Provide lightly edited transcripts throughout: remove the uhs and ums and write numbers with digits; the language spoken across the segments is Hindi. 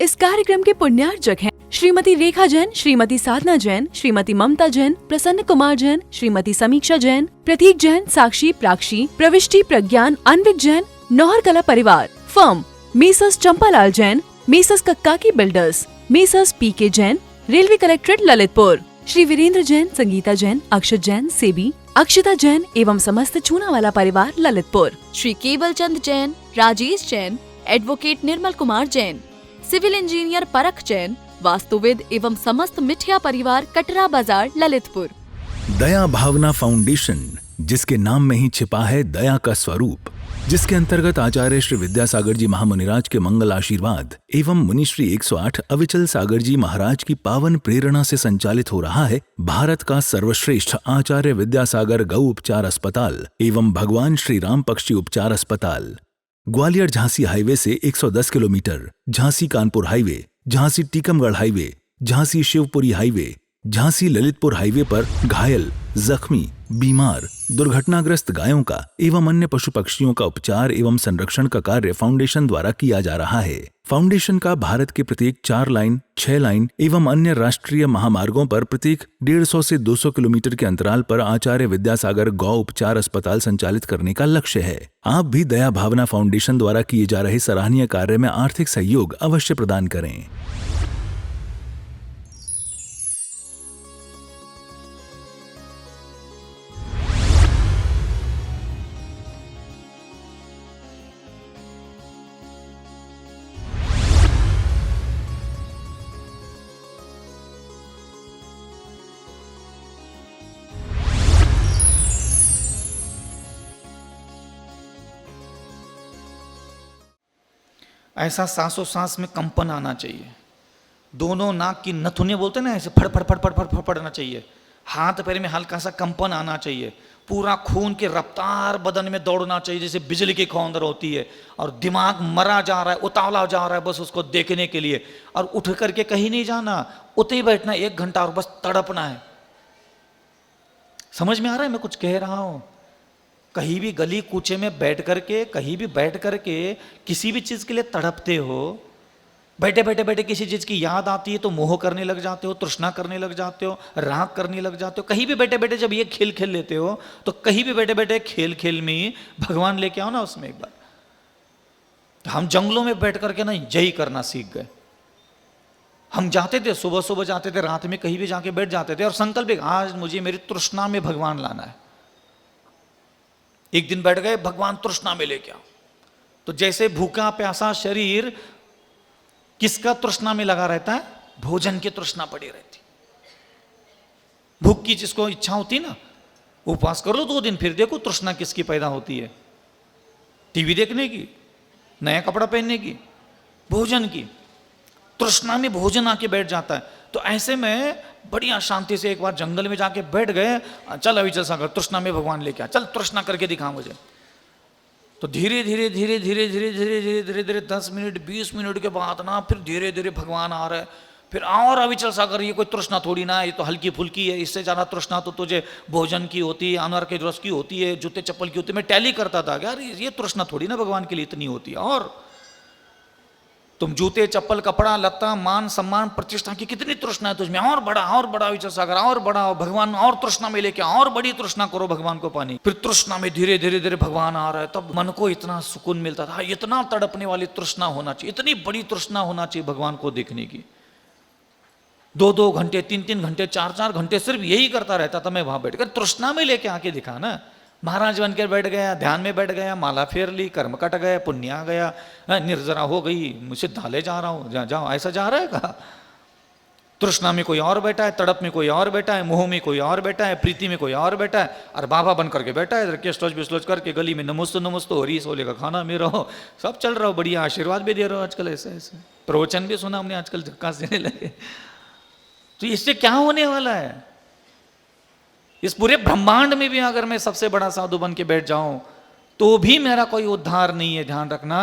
इस कार्यक्रम के पुण्यार्चक हैं श्रीमती रेखा जैन, श्रीमती साधना जैन, श्रीमती ममता जैन, प्रसन्न कुमार जैन, श्रीमती समीक्षा जैन, प्रतीक जैन, साक्षी, प्राक्षी, प्रविष्टि, प्रज्ञान, अनविक जैन, नौहर कला परिवार। Firm messrs Champalal Jain, messrs कक्काकी builders, messrs PK Jain, railway collectorate Lalitpur. Shri Virendra Jain, Sangeeta Jain, Akshat Jain, सेबी, अक्षता जैन एवं समस्त चूनावाला परिवार ललितपुर। श्री केवल Chand Jain, Rajesh Jain, advocate Nirmal Kumar Jain, civil engineer Parakh Jain, वास्तुविद एवं समस्त मिठिया परिवार कटरा बाजार ललितपुर। दया भावना फाउंडेशन, जिसके नाम में ही छिपा है दया का स्वरूप, जिसके अंतर्गत आचार्य श्री विद्यासागर जी महामुनिराज के मंगल आशीर्वाद एवं मुनिश्री 108 अविचल सागर जी महाराज की पावन प्रेरणा से संचालित हो रहा है भारत का सर्वश्रेष्ठ आचार्य विद्यासागर गौ उपचार अस्पताल एवं भगवान श्री राम पक्षी उपचार अस्पताल। ग्वालियर झांसी हाईवे से 110 kilometre, Jhansi Kanpur highway, Jhansi Tikamgarh highway, Jhansi Shivpuri highway, Jhansi Lalitpur highway पर घायल, जख्मी, बीमार, दुर्घटनाग्रस्त गायों का एवं अन्य पशु पक्षियों का उपचार एवं संरक्षण का कार्य फाउंडेशन द्वारा किया जा रहा है। फाउंडेशन का भारत के प्रत्येक 4 लाइन, 6 लाइन एवं अन्य राष्ट्रीय महामार्गों पर प्रत्येक 150 से 200 किलोमीटर के अंतराल पर आचार्य विद्यासागर गौ उपचार अस्पताल संचालित करने का लक्ष्य है। आप भी दया भावना फाउंडेशन द्वारा किए जा रहे सराहनीय कार्य में आर्थिक सहयोग अवश्य प्रदान करें। ऐसा सांसों सांस में कंपन आना चाहिए, दोनों नाक की नथुने बोलते हैं ना, ऐसे फड़ फड़ फड़ फड़ फड़ फड़ पड़ना चाहिए, हाथ पैर में हल्का सा कंपन आना चाहिए, पूरा खून की रफ्तार बदन में दौड़ना चाहिए जैसे बिजली की खौंदर होती है, और दिमाग मरा जा रहा है, उतावला जा रहा है बस उसको देखने के लिए, और उठ करके कहीं नहीं जाना, उते ही बैठना 1 घंटा और बस तड़पना है। समझ में आ रहा है मैं कुछ कह रहा हूं? कहीं भी गली कूचे में बैठ करके, कहीं भी बैठ करके किसी भी चीज के लिए तड़पते हो, बैठे बैठे बैठे किसी चीज की याद आती है तो मोह करने लग जाते हो, तृष्णा करने लग जाते हो, राग करने लग जाते हो। कहीं भी बैठे बैठे जब ये खेल खेल लेते हो तो कहीं भी बैठे बैठे खेल खेल में भगवान लेके आओ ना उसमें एक बार। तो हम जंगलों में बैठ करके ना यही करना सीख गए। हम जाते थे, सुबह सुबह जाते थे, रात में कहीं भी जाके बैठ जाते थे और संकल्प, आज मुझे मेरी तृष्णा में भगवान लाना है। एक दिन बैठ गए, भगवान तृष्णा में लेके आओ। तो जैसे भूखा प्यासा शरीर किसका तृष्णा में लगा रहता है? भोजन की तृष्णा पड़ी रहती। भूख की जिसको इच्छा होती ना, उपवास कर लो 2 दिन, फिर देखो तृष्णा किसकी पैदा होती है। टीवी देखने की, नया कपड़ा पहनने की, भोजन की तृष्णा में भोजन आके बैठ जाता है। तो ऐसे में बढ़िया शांति से एक बार जंगल में जाके बैठ गए, चल अविचल सागर तृष्णा में भगवान लेके आ, चल तृष्णा करके दिखा मुझे। तो धीरे धीरे धीरे धीरे धीरे धीरे धीरे धीरे धीरे 10 मिनट 20 मिनट के बाद ना फिर धीरे धीरे भगवान आ रहे हैं। फिर और अविचल सागर, ये कोई तृष्णा थोड़ी ना, ये तो हल्की फुल्की है, इससे ज्यादा तृष्णा तो तुझे भोजन की होती है, अनार के रस की होती है, जूते चप्पल की होती है। मैं टैली करता था यार, ये तृष्णा थोड़ी ना भगवान के लिए इतनी होती है। और तुम जूते चप्पल कपड़ा लत्ता मान सम्मान प्रतिष्ठा की कितनी तृष्णा है तुझमें, और बड़ा विचल सागर, और बड़ा भगवान, और तृष्णा में लेके और बड़ी तृष्णा करो भगवान को पानी। फिर तृष्णा में धीरे धीरे धीरे भगवान आ रहा है, तब मन को इतना सुकून मिलता था। इतना तड़पने वाली तृष्णा होना चाहिए, इतनी बड़ी तृष्णा होना चाहिए भगवान को देखने की। 2-2 घंटे 3-3 घंटे 4-4 घंटे सिर्फ यही करता रहता था मैं वहां बैठकर। तृष्णा में लेके आके दिखा ना, महाराज बनकर बैठ गया, ध्यान में बैठ गया, माला फेर ली, कर्म कट गया, पुण्य आ गया, निर्जरा हो गई, मुझे धाले जा रहा हूं, जाओ ऐसा जा रहा है कहा। तृष्णा में कोई और बैठा है, तड़प में कोई और बैठा है, मोह में कोई और बैठा है, प्रीति में कोई और बैठा है, और बाबा बन करके बैठा है, केस्टोज बिस्टोज करके गली में नमस्तो नमस्तो, हरी सोले का खाना में रहो, सब चल रहा हो, बढ़िया आशीर्वाद भी दे रहे हो आजकल, ऐसे ऐसे प्रवचन भी सुना हमने आजकल, झक्कास देने लगे। तो इससे क्या होने वाला है? इस पूरे ब्रह्मांड में भी अगर मैं सबसे बड़ा साधु बन के बैठ जाऊं तो भी मेरा कोई उद्धार नहीं है। ध्यान रखना,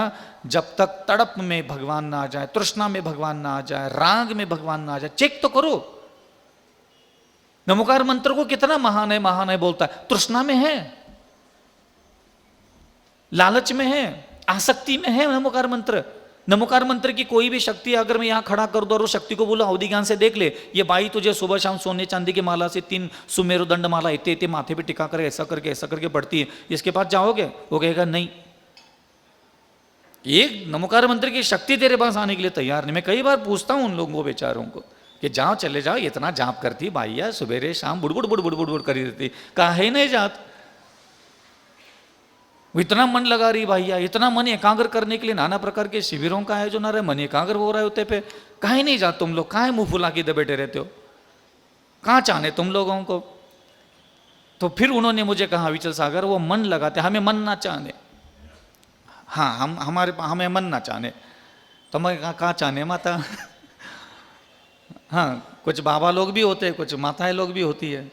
जब तक तड़प में भगवान ना आ जाए, तृष्णा में भगवान ना आ जाए, राग में भगवान ना आ जाए। चेक तो करो, नमोकार मंत्र को कितना महान है बोलता है, तृष्णा में है, लालच में है, आसक्ति में है नमोकार मंत्र। नमोकार मंत्र की कोई भी शक्ति अगर मैं यहाँ खड़ा कर दूं और उस शक्ति को बोलो अवधि ज्ञान से देख ले, ये बाई तुझे सुबह शाम सोने चांदी की माला से 3 सुमेरुदंड माला इतने इतने माथे पे टिका कर ऐसा करके बढ़ती है, इसके पास जाओगे? वो कहेगा नहीं। एक नमोकार मंत्र की शक्ति तेरे पास आने के लिए तैयार नहीं। मैं कई बार पूछता हूँ उन लोगों को, बेचारों को, कि जाओ चले जाओ, इतना जाप करती भाइया, सुबेरे शाम बुड़बुड़ बुड़बुड़ बुड़बुड़ करी रहती, काहे नहीं जात? इतना मन लगा रही भैया, इतना मन एकाग्र करने के लिए नाना प्रकार के शिविरों का आयोजन हो रहा है, मन एकाग्र हो रहा है होते पे, काहे नहीं जाते तुम लोग? काहे मुंह फुला के इधर बैठे रहते हो? कहाँ चाहने तुम लोगों को? तो फिर उन्होंने मुझे कहा विचल सागर वो मन लगाते, हमें मन ना चाहने। हाँ, हमें मन ना चाहने। तो मैं कहाँ चाहने माता? हाँ, कुछ बाबा लोग भी होते हैं, कुछ माताएं लोग भी होती है।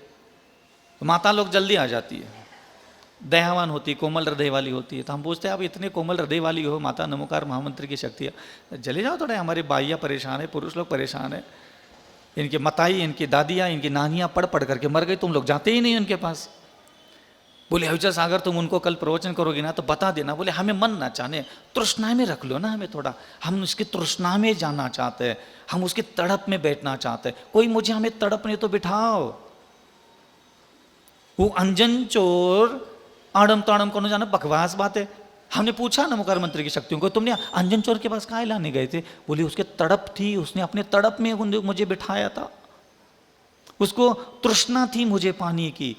तो माता लोग जल्दी आ जाती है, दयावान होती, कोमल हृदय वाली होती है। तो हम पूछते हैं आप इतने कोमल हृदय वाली हो माता, नमोकार महामंत्र की शक्ति है, चले जाओ थोड़े, हमारी बाइयाँ परेशान है, पुरुष लोग परेशान है, इनकी मताई, इनकी दादियाँ, इनकी नानियाँ पढ़ पढ़ करके मर गई, तुम लोग जाते ही नहीं उनके पास। बोले अविचल सागर तुम उनको कल प्रवचन करोगे ना तो बता देना। बोले हमें मन ना चाहने, तृष्णा में रख लो ना हमें थोड़ा, हम उसकी तृष्णा में जाना चाहते हैं, हम उसकी तड़प में बैठना चाहते हैं, कोई मुझे हमें तड़प नहीं तो बिठाओ। वो अंजन चोर आड़म ताड़म को जाना बकवास बात है। हमने पूछा नमोकार मंत्र की शक्तियों को, तुमने अंजन चोर के पास काहे लाने गए थे? बोली उसके तड़प थी, उसने अपने तड़प में मुझे बिठाया था, उसको तृष्णा थी मुझे पानी की,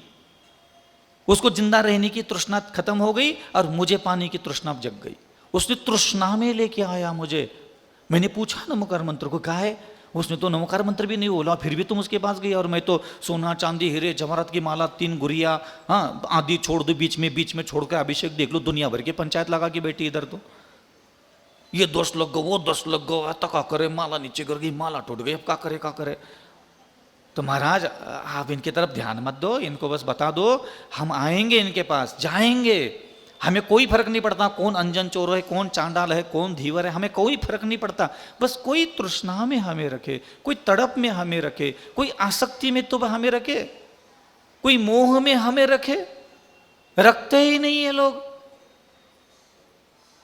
उसको जिंदा रहने की तृष्णा खत्म हो गई और मुझे पानी की तृष्णा जग गई, उसने तृष्णा में लेके आया मुझे। मैंने पूछा नमोकार मंत्र को काहे? उसने तो नमोकार मंत्र भी नहीं बोला, फिर भी तुम उसके पास गई और मैं तो सोना चांदी हीरे जवाहरात की माला 3 गुड़िया, हाँ आदि छोड़ दो, बीच में छोड़ कर अभिषेक देख लो, दुनिया भर की पंचायत लगा के बैठी इधर। तो ये 10 लग गो, वो 10 लग गो, तका करे, माला नीचे गिर गई, माला टूट गई, अब क्या करे? तो महाराज आप इनकी तरफ ध्यान मत दो, इनको बस बता दो हम आएंगे इनके पास, जाएंगे, हमें कोई फर्क नहीं पड़ता कौन अंजन चोर है, कौन चांडाल है, कौन धीवर है, हमें कोई फर्क नहीं पड़ता, बस कोई तृष्णा में हमें रखे, कोई तड़प में हमें रखे, कोई आसक्ति में तो हमें रखे, कोई मोह में हमें रखे। रखते ही नहीं है लोग,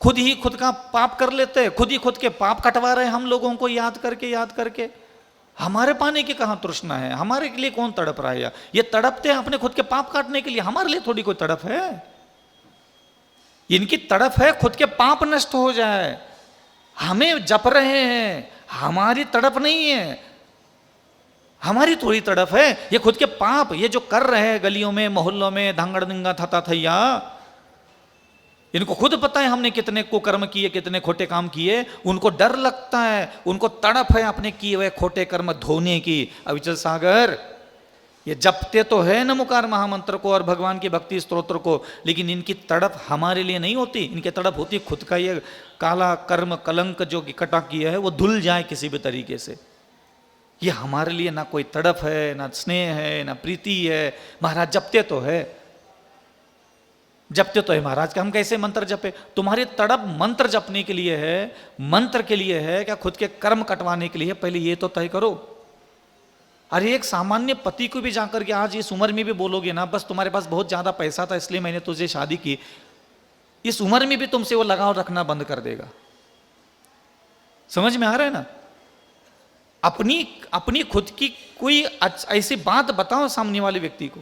खुद ही खुद का पाप कर लेते हैं, खुद ही खुद के पाप कटवा रहे हैं हम लोगों को याद करके। हमारे पाने की कहां तृष्णा है? हमारे के लिए कौन तड़प रहा है? ये तड़पते हैं अपने खुद के पाप काटने के लिए, हमारे लिए थोड़ी कोई तड़प है। इनकी तड़प है खुद के पाप नष्ट हो जाए, हमें जप रहे हैं, हमारी तड़प नहीं है, हमारी थोड़ी तड़प है। ये खुद के पाप ये जो कर रहे हैं गलियों में मोहल्लों में, धांगड़ दिंगा थता थैया, इनको खुद पता है हमने कितने कुकर्म किए, कितने खोटे काम किए, उनको डर लगता है, उनको तड़प है अपने किए हुए खोटे कर्म धोने की। अविचल सागर ये जपते तो है नमोकार महामंत्र को और भगवान की भक्ति स्तोत्र को, लेकिन इनकी तड़प हमारे लिए नहीं होती, इनकी तड़प होती खुद का ये काला कर्म कलंक जो इकट्ठा किया है वो धुल जाए किसी भी तरीके से। ये हमारे लिए ना कोई तड़प है, ना स्नेह है, ना प्रीति है। महाराज जपते तो है महाराज का हम कैसे मंत्र जपे? तुम्हारी तड़प मंत्र जपने के लिए है, मंत्र के लिए है क्या खुद के कर्म कटवाने के लिए? पहले ये तो तय करो। अरे एक सामान्य पति को भी जाकर के आज इस उम्र में भी बोलोगे ना, बस तुम्हारे पास बहुत ज्यादा पैसा था इसलिए मैंने तुझे शादी की, इस उम्र में भी तुमसे वो लगाव रखना बंद कर देगा। समझ में आ रहा है ना? अपनी खुद की कोई ऐसी बात बताओ सामने वाले व्यक्ति को।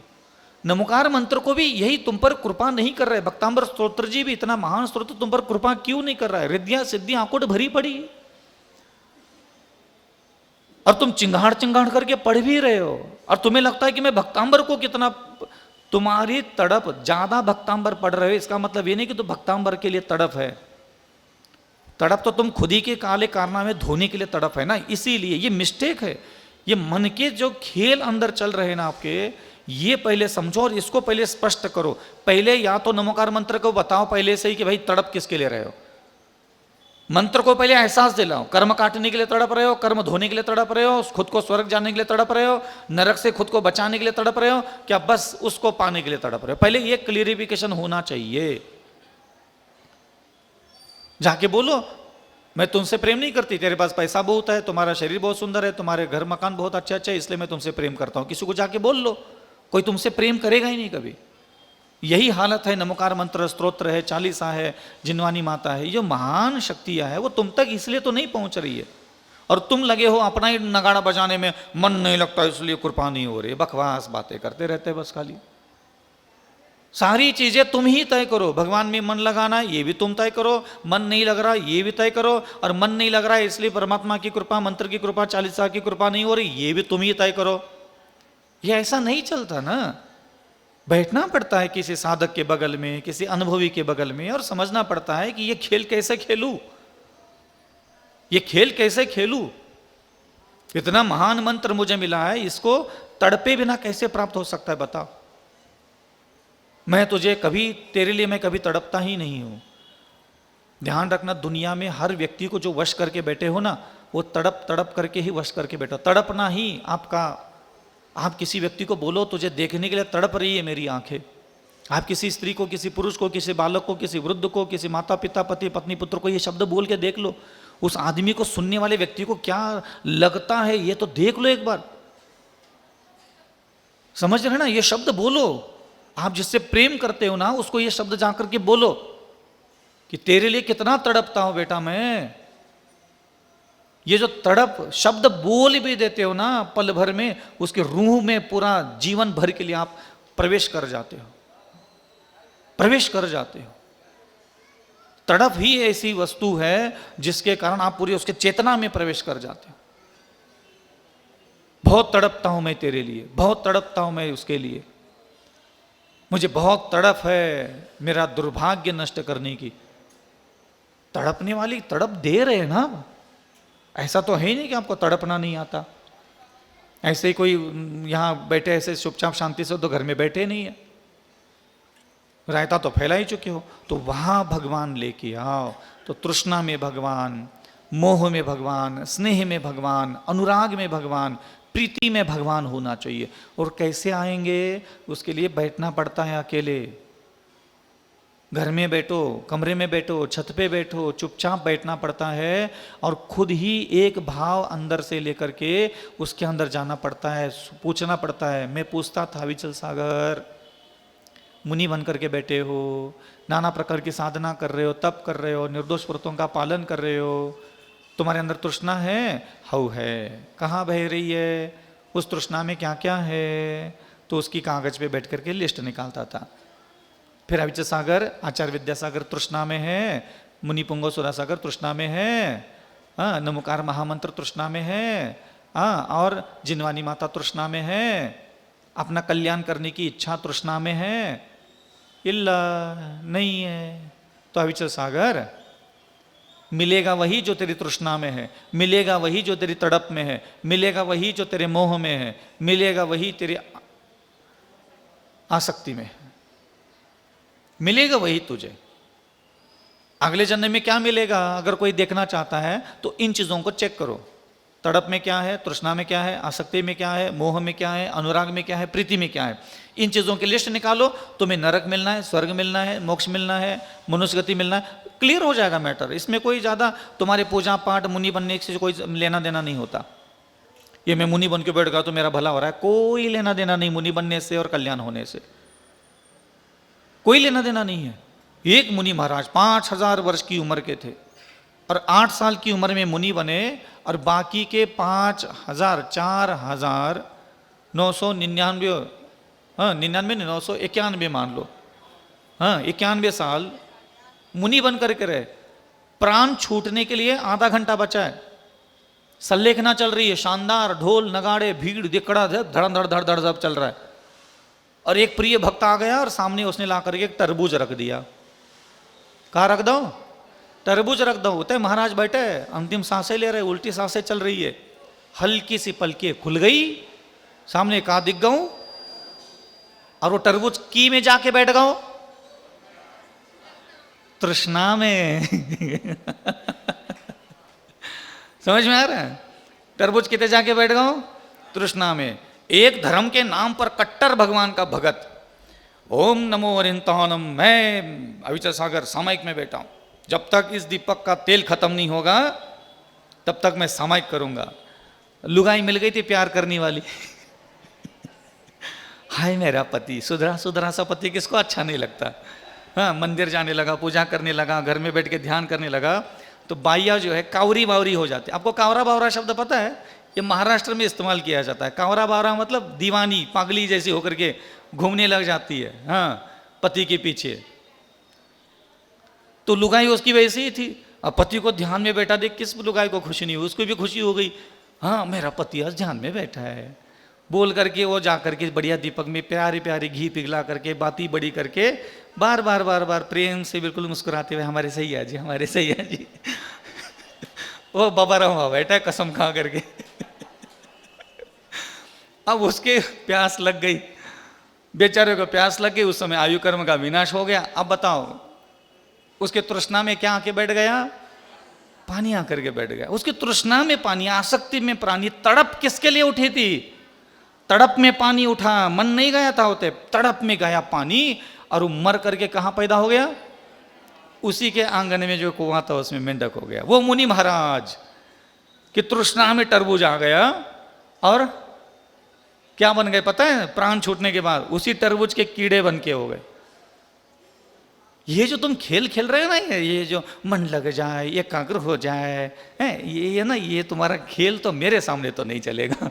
नमोकार मंत्र को भी यही तुम पर कृपा नहीं कर रहे, भक्तांबर स्तोत्र जी भी इतना महान स्तोत्र तुम पर कृपा क्यों नहीं कर रहा है? रिद्धियां सिद्धियां आंकोट भरी पड़ी और तुम चिंगाड़ करके पढ़ भी रहे हो, और तुम्हें लगता है कि मैं भक्तांबर को कितना, तुम्हारी तड़प ज्यादा भक्तांबर पढ़ रहे हो इसका मतलब ये नहीं कि तुम भक्तांबर के लिए तड़प है। तड़प तो तुम खुद ही के काले कारनामे धोने के लिए तड़प है ना, इसीलिए ये मिस्टेक है। ये मन के जो खेल अंदर चल रहे हैं ना आपके, ये पहले समझो और इसको पहले स्पष्ट करो। पहले या तो नमोकार मंत्र को बताओ पहले से ही कि भाई तड़प किसके लिए रहे हो, मंत्र को पहले एहसास दिलाओ। कर्म काटने के लिए तड़प रहे हो, कर्म धोने के लिए तड़प रहे हो, खुद को स्वर्ग जाने के लिए तड़प रहे हो, नरक से खुद को बचाने के लिए तड़प रहे हो, क्या बस उसको पाने के लिए तड़प रहे हो? पहले ये क्लियरिफिकेशन होना चाहिए। जाके बोलो मैं तुमसे प्रेम नहीं करती, तेरे पास पैसा बहुत है, तुम्हारा शरीर बहुत सुंदर है, तुम्हारे घर मकान बहुत अच्छे अच्छे, इसलिए मैं तुमसे प्रेम करता हूं। किसी को जाके बोल लो, कोई तुमसे प्रेम करेगा ही नहीं कभी। यही हालत है। नमोकार मंत्र स्तोत्र है, चालीसा है, जिनवानी माता है, ये जो महान शक्तियां है वो तुम तक इसलिए तो नहीं पहुंच रही है, और तुम लगे हो अपना ही नगाड़ा बजाने में, मन नहीं लगता इसलिए कृपा नहीं हो रही। बकवास बातें करते रहते बस खाली। सारी चीजें तुम ही तय करो। भगवान में मन लगाना ये भी तुम तय करो, मन नहीं लग रहा ये भी तय करो, और मन नहीं लग रहा है इसलिए परमात्मा की कृपा, मंत्र की कृपा, चालीसा की कृपा नहीं हो रही ये भी तुम ही तय करो। ये ऐसा नहीं चलता ना। बैठना पड़ता है किसी साधक के बगल में, किसी अनुभवी के बगल में, और समझना पड़ता है कि ये खेल कैसे खेलूं, ये खेल कैसे खेलूं। इतना महान मंत्र मुझे मिला है, इसको तड़पे बिना कैसे प्राप्त हो सकता है बताओ। मैं तुझे कभी, तेरे लिए मैं कभी तड़पता ही नहीं हूं। ध्यान रखना, दुनिया में हर व्यक्ति को जो वश करके बैठे हो ना, वो तड़प तड़प करके ही वश करके बैठो। तड़पना ही आपका, आप किसी व्यक्ति को बोलो तुझे देखने के लिए तड़प रही है मेरी आंखें। आप किसी स्त्री को, किसी पुरुष को, किसी बालक को, किसी वृद्ध को, किसी माता पिता, पति पत्नी, पुत्र को ये शब्द बोल के देख लो, उस आदमी को, सुनने वाले व्यक्ति को क्या लगता है ये तो देख लो एक बार। समझ रहे ना, ये शब्द बोलो। आप जिससे प्रेम करते हो ना उसको ये शब्द जाकर के बोलो कि तेरे लिए कितना तड़पता हूं बेटा मैं। ये जो तड़प शब्द बोल भी देते हो ना पल भर में, उसके रूह में पूरा जीवन भर के लिए आप प्रवेश कर जाते हो, प्रवेश कर जाते हो। तड़प ही ऐसी वस्तु है जिसके कारण आप पूरी उसके चेतना में प्रवेश कर जाते हो। बहुत तड़पता हूं मैं तेरे लिए, बहुत तड़पता हूं मैं उसके लिए, मुझे बहुत तड़प है मेरा दुर्भाग्य नष्ट करने की। तड़पने वाली तड़प दे रहे हैं ना, ऐसा तो है ही नहीं कि आपको तड़पना नहीं आता। ऐसे ही कोई यहाँ बैठे ऐसे चुपचाप शांति से तो घर में बैठे नहीं है, रायता तो फैला ही चुके हो। तो वहां भगवान लेके आओ। तो तृष्णा में भगवान, मोह में भगवान, स्नेह में भगवान, अनुराग में भगवान, प्रीति में भगवान होना चाहिए। और कैसे आएंगे, उसके लिए बैठना पड़ता है अकेले। घर में बैठो, कमरे में बैठो, छत पे बैठो, चुपचाप बैठना पड़ता है, और खुद ही एक भाव अंदर से लेकर के उसके अंदर जाना पड़ता है, पूछना पड़ता है। मैं पूछता था विचल सागर, मुनि बन करके बैठे हो, नाना प्रकार की साधना कर रहे हो, तप कर रहे हो, निर्दोष व्रतों का पालन कर रहे हो, तुम्हारे अंदर तृष्णा है? हऊ है। कहाँ बह रही है? उस तृष्णा में क्या क्या है? तो उसकी कागज पे बैठ करके लिस्ट निकालता था। फिर अविचल सागर, आचार्य विद्यासागर तृष्णा में है, मुनि पुंगव सुरासागर तृष्णा में है, नमोकार महामंत्र तृष्णा में है, और जिनवानी माता तृष्णा में है, अपना कल्याण करने की इच्छा तृष्णा में है, इल्ला नहीं है। तो अविचल सागर, मिलेगा वही जो तेरी तृष्णा में है, मिलेगा वही जो तेरी तड़प में है, मिलेगा वही जो तेरे मोह में है, मिलेगा वही तेरी आसक्ति में है, मिलेगा वही तुझे। अगले जन्म में क्या मिलेगा अगर कोई देखना चाहता है तो इन चीजों को चेक करो। तड़प में क्या है, तृष्णा में क्या है, आसक्ति में क्या है, मोह में क्या है, अनुराग में क्या है, प्रीति में क्या है। इन चीजों की लिस्ट निकालो। तुम्हें नरक मिलना है, स्वर्ग मिलना है, मोक्ष मिलना है, मनुष्य गति मिलना है, क्लियर हो जाएगा मैटर। इसमें कोई ज्यादा तुम्हारे पूजा पाठ मुनि बनने से कोई लेना देना नहीं होता। ये मैं मुनि बन के बैठ गया तो मेरा भला हो रहा है, कोई लेना देना नहीं मुनि बनने से और कल्याण होने से, कोई लेना देना नहीं है। एक मुनि महाराज 5000 वर्ष की उम्र के थे और 8 साल की उम्र में मुनि बने, और बाकी के 5000 4999 991 मान लो, 91 साल मुनि बन करके रहे। प्राण छूटने के लिए आधा घंटा बचा है, संलेखना चल रही है, शानदार ढोल नगाड़े भीड़ दिकड़ा धड़ धड़ धड़ धड़ सब चल रहा है। और एक प्रिय भक्त आ गया और सामने उसने ला करके एक तरबूज रख दिया। कहाँ रख दो? तरबूज रख दो। होते महाराज बैठे अंतिम सांसें ले रहे, उल्टी सांसें चल रही है, हल्की सी पलकें खुल गई, सामने कहा दिख गऊं, और वो तरबूज की में जाके बैठ गओ, तृष्णा में। समझ में आ रहा है? तरबूज कितने जाके बैठ गओ? तृष्णा में। एक धर्म के नाम पर कट्टर भगवान का भगत, ओम नमो अरिहंतानम, मैं अविचल सागर सामायिक में बैठा हूं, जब तक इस दीपक का तेल खत्म नहीं होगा तब तक मैं सामायिक करूंगा। लुगाई मिल गई थी प्यार करने वाली, हाय मेरा पति, सुधरा सुधरा सा पति किसको अच्छा नहीं लगता। हाँ, मंदिर जाने लगा, पूजा करने लगा, घर में बैठ के ध्यान करने लगा, तो बाइया जो है कावरी बावरी हो जाती है। आपको कावरा बावरा शब्द पता है? ये महाराष्ट्र में इस्तेमाल किया जाता है। कावरा बावरा मतलब दीवानी, पागली जैसी होकर के घूमने लग जाती है, हाँ, पति के पीछे। तो लुगाई उसकी वैसे ही थी। अब पति को ध्यान में बैठा देख किस लुगाई को खुशी नहीं हुई, उसको भी खुशी हो गई। हाँ, मेरा पति आज ध्यान में बैठा है, बोल करके वो जा करके बढ़िया दीपक में प्यारी प्यारी घी पिघला करके बाती बड़ी करके बार बार बार बार प्रेम से बिल्कुल मुस्कुराते हुए, हमारे सैया जी, हमारे सैया जी। वो बबरा हुआ बैठा है कसम खा करके। अब उसके प्यास लग गई, बेचारे को प्यास लग गई। उस समय आयु कर्म का विनाश हो गया। अब बताओ उसके तृष्णा में क्या आके बैठ गया? पानी आकर के बैठ गया। उसकी तृष्णा में पानी, आसक्ति में प्राणी, तड़प किसके लिए उठी थी? तड़प में पानी उठा, मन नहीं गया था होते, तड़प में गया पानी, और वो मर करके कहाँ पैदा हो गया? उसी के आंगन में जो कुआं था उसमें मेंढक हो गया। वो मुनि महाराज कि तृष्णा में तरबूज आ गया और क्या बन गए पता है? प्राण छूटने के बाद उसी तरबूज के कीड़े बन के हो गए। ये जो तुम खेल खेल रहे हो ना, ये जो मन लग जाए, एकाग्र हो जाए, ये ना, ये तुम्हारा खेल तो मेरे सामने तो नहीं चलेगा।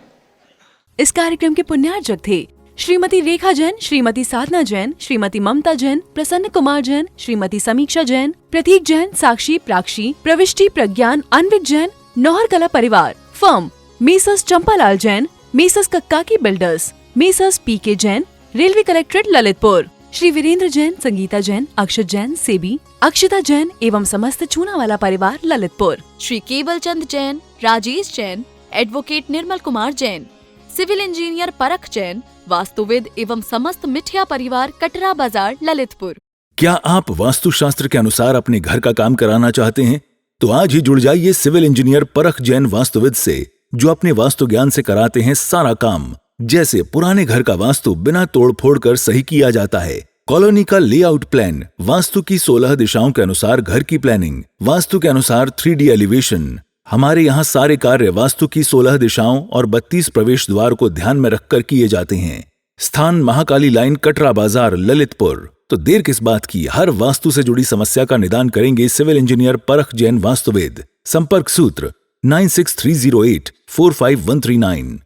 इस कार्यक्रम के पुण्यार्चक थे श्रीमती रेखा जैन, श्रीमती साधना जैन, श्रीमती ममता जैन, प्रसन्न कुमार जैन, श्रीमती समीक्षा जैन, प्रतीक जैन, साक्षी, प्राक्षी, प्रविष्टि, प्रज्ञान, अन्विक जैन, नौहर कला परिवार, firm messrs Champalal Jain, messrs कक्काकी builders, messrs PK Jain, railway collectorate Lalitpur, Shri Virendra Jain, Sangeeta Jain, Akshat Jain, सेबी, अक्षता जैन एवं समस्त चूनावाला परिवार ललितपुर, श्री केवल Chand Jain, Rajesh Jain, advocate Nirmal Kumar Jain, civil engineer Parakh Jain, वास्तुविद एवं समस्त मिठिया परिवार कटरा बाजार ललितपुर। क्या आप वास्तुशास्त्र के अनुसार अपने घर का काम कराना चाहते हैं? तो आज ही जुड़ जाइए सिविल इंजीनियर परख जैन वास्तुविद से, जो अपने वास्तु ज्ञान से कराते हैं सारा काम। जैसे पुराने घर का वास्तु बिना तोड़ फोड़ कर सही किया जाता है, कॉलोनी का लेआउट प्लान, वास्तु की 16 दिशाओं के अनुसार घर की प्लानिंग, वास्तु के अनुसार 3D एलिवेशन। हमारे यहाँ सारे कार्य वास्तु की 16 दिशाओं और 32 प्रवेश द्वार को ध्यान में रखकर किए जाते हैं। स्थान महाकाली लाइन, कटरा बाजार, ललितपुर। तो देर किस बात की, हर वास्तु से जुड़ी समस्या का निदान करेंगे सिविल इंजीनियर परख जैन वास्तुवेद। संपर्क सूत्र 9630845139।